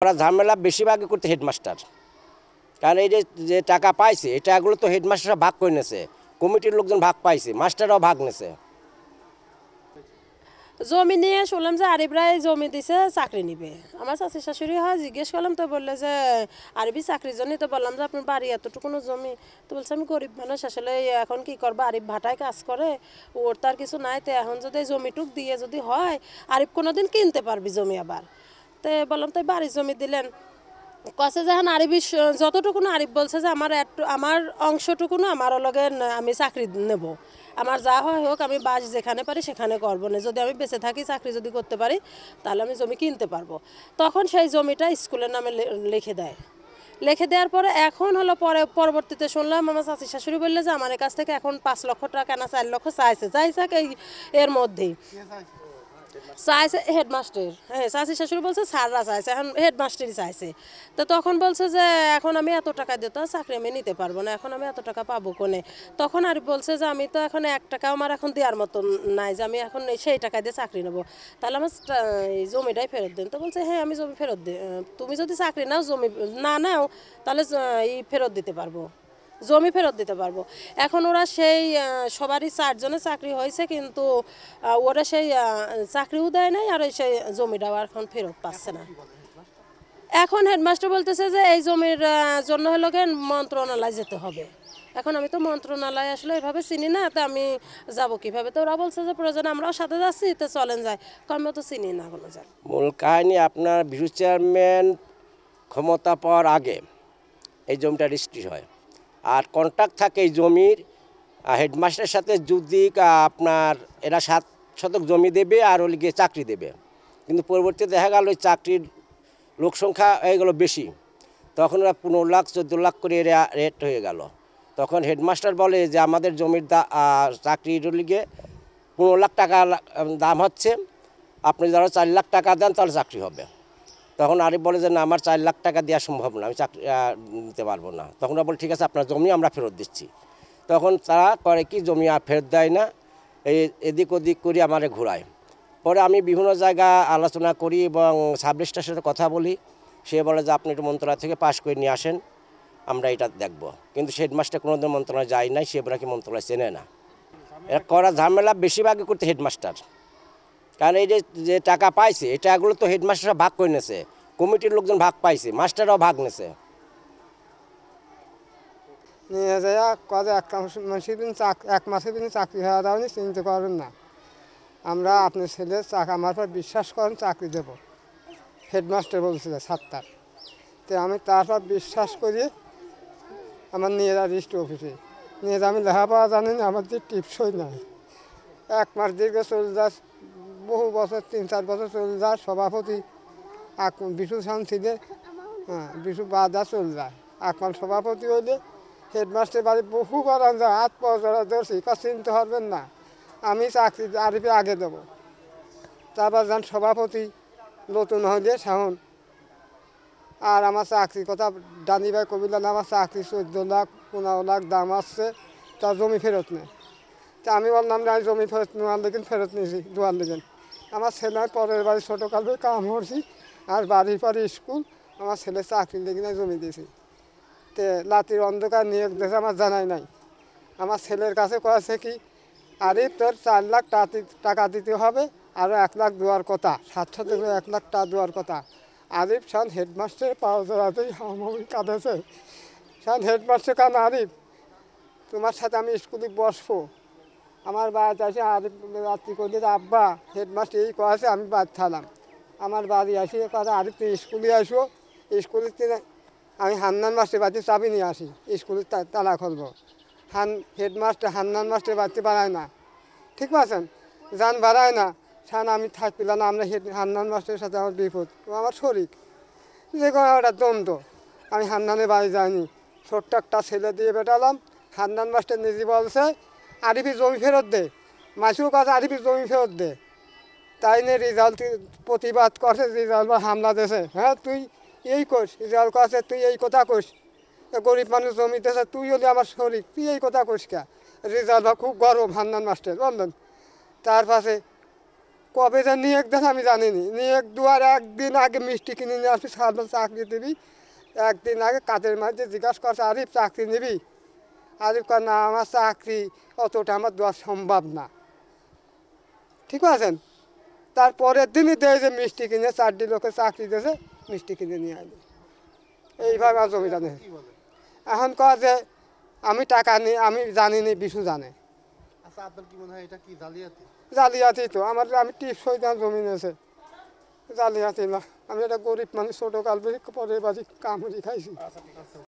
ওরা ঝামেলা বেশিরভাগই করতে হেডমাস্টার, কারণ এই যে টাকা পাইছে এই টাকাগুলো তো হেডমাস্টাররা ভাগ করে নিয়েছে, কমিটির লোকজন ভাগ পাইছে, মাস্টাররাও ভাগ নিয়েছে। জমি নিয়ে শুনলাম যে আরিফ রায় জমি দিছে চাকরি নিবে। আমার চাচি শাশুড়ি হয় জিজ্ঞেস করলাম, তো বললে যে আরিফই চাকরির জন্য। তো বললাম যে আপনার বাড়ি এতটুকুনো জমি? তো বলছে আমি গরিব মানুষ, আসলে এখন কি করবো, আরিফ ভাটায় কাজ করে, ওর তার কিছু নাই, তো এখন যদি জমিটুক দিয়ে যদি হয় আরিফ কোনোদিন কিনতে পারবি জমি আবার। তো বললাম তাই বাড়ির জমি দিলেন। কছে যে এখন আরিফ যতটুকুনো আরিফ বলছে যে আমার অংশটুকুনো আমার লগে আমি চাকরি নেব, আমার যা হয় হোক, আমি বাস যেখানে পারি সেখানে করবো না, যদি আমি বেঁচে থাকি চাকরি যদি করতে পারি তাহলে আমি জমি কিনতে পারবো। তখন সেই জমিটা স্কুলের নামে লিখে দেয়। লিখে দেওয়ার পরে এখন হলো পরবর্তীতে শুনলাম আমার চাচি শাশুড়ি বললে যে আমার কাছ থেকে এখন 5 লক্ষ টাকা না 4 লক্ষ চাইছে, যাই চাক এর মধ্যেই চাইছে হেডমাস্টার। হ্যাঁ, চাচি শাশুড়ি বলছে স্যাররা চাইছে, এখন হেডমাস্টারই চাইছে। তো তখন বলছে যে এখন আমি এত টাকা দিতে চাকরি আমি নিতে পারবো না, এখন আমি এত টাকা পাবো কোনে। তখন আর বলছে যে আমি তো এখন 1 টাকা আমার এখন দেওয়ার মতন নাই, যে আমি এখন সেই টাকা দিয়ে চাকরি নেবো, তাহলে আমার জমিটাই ফেরত দেন। তো বলছে হ্যাঁ আমি জমি ফেরত দিই, তুমি যদি চাকরি নাও জমি না নাও তাহলে ফেরত দিতে পারবো, জমি ফেরত দিতে পারবো। এখন ওরা সেই সবারই 4 জনের চাকরি হয়েছে, কিন্তু ওরা সেই চাকরিও দেয় নাই, আর সেই জমিটাও এখন ফেরত পাচ্ছে না। এখন হেডমাস্টার বলতেছে যে এই জমির জন্য হলো মন্ত্রণালয় যেতে হবে। এখন আমি তো মন্ত্রণালয় আসলে এভাবে চিনি না, তো আমি যাব কিভাবে? তো ওরা বলছে যে প্রয়োজনে আমরাও সাথে যাচ্ছি, তো চলেন যায়। আমি তো চিনি না কোনো যায়। মূল কাহিনী আপনার ভিসি চেয়ারম্যান ক্ষমতা পাওয়ার আগে এই জমিটা রেজিস্ট্রি হয়, আর কন্ট্রাক্ট থাকে এই জমির হেডমাস্টারের সাথে, যদি আপনার এরা 7 শতক জমি দেবে আর হলে গিয়ে চাকরি দেবে, কিন্তু পরবর্তীতে দেখা গেল ওই চাকরির লোক সংখ্যা হয়ে গেলো বেশি, তখন ওরা 15 লাখ 14 লাখ করে রেট হয়ে গেল। তখন হেডমাস্টার বলে যে আমাদের জমির চাকরির লিগে 15 লাখ টাকা দাম হচ্ছে, আপনি ধরো 4 লাখ টাকা দেন তাহলে চাকরি হবে। তখন আরিফ বলে যে না, আমার 4 লাখ টাকা দেওয়া সম্ভব না, আমি চাকরি নিতে পারবো না। তখন ওরা বলে ঠিক আছে আপনার জমি আমরা ফেরত দিচ্ছি। তখন তারা করে কি, জমি আর ফেরত দেয় না, এদিক ওদিক করে আমারে ঘোরায়। পরে আমি বিভিন্ন জায়গা আলোচনা করি এবং সাব রেজিস্ট্রারের সাথে কথা বলি, সে বলে যে আপনি একটু মন্ত্রণালয় থেকে পাশ করে নিয়ে আসেন, আমরা এটা দেখব। কিন্তু সে হেডমাস্টার কোনোদিন মন্ত্রণালয় যায় নাই, সে নাকি মন্ত্রণালয় চেনে না। এরা করা ঝামেলা বেশিরভাগই করতে হেডমাস্টার, কারণ এই যে টাকা পাইছে এই টাকাগুলো তো হেডমাস্টাররা ভাগ করে নিয়েছে, কমিটির লোকজন ভাগ পাইছে, মাস্টাররাও ভাগ নিয়েছে। নিয়ে যায় কাজে 1 মাসের দিন চাকরি হওয়া দাওনি চিন্তা করেন না, আমরা আপনার ছেলের আমার পর বিশ্বাস করেন চাকরি দেব, হেডমাস্টার বলছিল 7টার। তো আমি তারপর বিশ্বাস করি আমার নিয়ে যা রেজিস্ট্রি অফিসে নিয়ে যা, আমি লেখাপড়া জানি না, আমার যে টিপসই নাই। 1 মাস দীর্ঘ চলে যায়, বহু বছর 3-4 বছর চলে যায়। সভাপতি বিশু সান ছিল, হ্যাঁ বিশু বাদা চলে যায়। একমাল সভাপতি হইলে হেডমাস্টার বাড়ি বহুবার যায়, 8 বছর ধরছি, চিনতে পারবেন না, আমি চাকরি আরিফে আগে দেবো। তারপর যান সভাপতি নতুন হইলে সাহন, আর আমার চাকরি কথা ডানি ভাই কবিলেন, আমার চাকরি 14 লাখ 15 লাখ দাম আসছে, তার জমি ফেরত নেই। তা আমি বললাম যে আমি জমি ফেরত নেওয়ার লেগেন ফেরত নিয়েছি, দোয়ার লেগেন। আমার ছেলে পরের বাড়ি ছোটোকালে কাম করছি, আর বাড়ির পরে স্কুল, আমার ছেলে চাকরি লেগে জমি দিয়েছি। তে লাতির অন্ধকার নিয়োগ দিয়েছে আমার জানাই নাই। আমার ছেলের কাছে কয়েছে কি, আরিফ তোর 4 লাখ টাকা দিতে হবে, আরও 1 লাখ দেওয়ার কথা, 700 1 লাখ টাকা দেওয়ার কথা। আরিফ সান হেডমাস্টার পাওয়া জড়াতেই হামামি কাঁদেছে, সান হেডমাস্টার কান আরিফ তোমার সাথে আমি স্কুলে বসবো। আমার বাড়িতে আসে আরিফ রাত্রি করলে আব্বা হেডমাস্টার এই কয়েছে, আমি বাদ থাকলাম। আমার বাড়ি আসি কথা, আরিফ তুই স্কুলে আসো, স্কুলের আমি হান্নান মাস্টার বাড়িতে চাবি নিয়ে আসি, স্কুলের তালা খুলবো। হেডমাস্টার হান্নান মাস্টার বাড়িতে বাড়ায় না, ঠিক আছেন, যান বাড়ায় না, সান আমি থাকলাম না, আমরা হান্নান মাস্টারের সাথে আমার বিপদ, ও আমার শরিক, যে কোনো একটা দ্বন্দ্ব। আমি হান্নানের বাড়ি যাইনি, ছোট্ট একটা ছেলে দিয়ে বেটালাম। হান্নান মাস্টার নিজে বলছে আরিফি জমি ফেরত দে, মাসুর কাছে আরিফি জমি ফেরত দে। তাই নিয়ে রেজাল্ট প্রতিবাদ করছে, রেজাল্ট হামলা দিয়েছে, হ্যাঁ তুই এই কোস, রেজাল্ট কাছে তুই এই কথা কোস, গরিব মানুষ জমি দিয়েছে, তুই হলি আমার শরিক, তুই এই কথা কোস কে। রেজাল্ট খুব গরম হান্নান মাস্টার বললেন। তার পাশে কবে যে নিয়োগ দেন আমি জানিনি, নিয়োগ দেওয়ার একদিন আগে মিষ্টি কিনে নিয়ে আসবি, সারা চাকরি দিবি। একদিন আগে কাজের মাঝে জিজ্ঞাসা করছে, আরিফ চাকরি নিবি? আরিফ কর না, আমার চাকরি অতটা আমার দেওয়া সম্ভব না। ঠিক আছেন? তারপরের দিনই দেয় যে মিষ্টি কিনে 4টি লোকের চাকরি দিয়েছে, মিষ্টি কিনে নিয়ে আনি। এইভাবে আমার জমিটা নেই। এখন কয় যে আমি টাকা নিই, আমি জানিনি, বিশু জানে। আচ্ছা, আপনার কি মনে হয় এটা কি জালিয়াতি? জালিয়াতি তো আমার, আমি টিপস হয়ে জমি নিয়েছে, জালিয়াতি না। আমি একটা গরিব মানুষ, ছোটো কাল পরে বাড়ি কামড়ি খাইছি।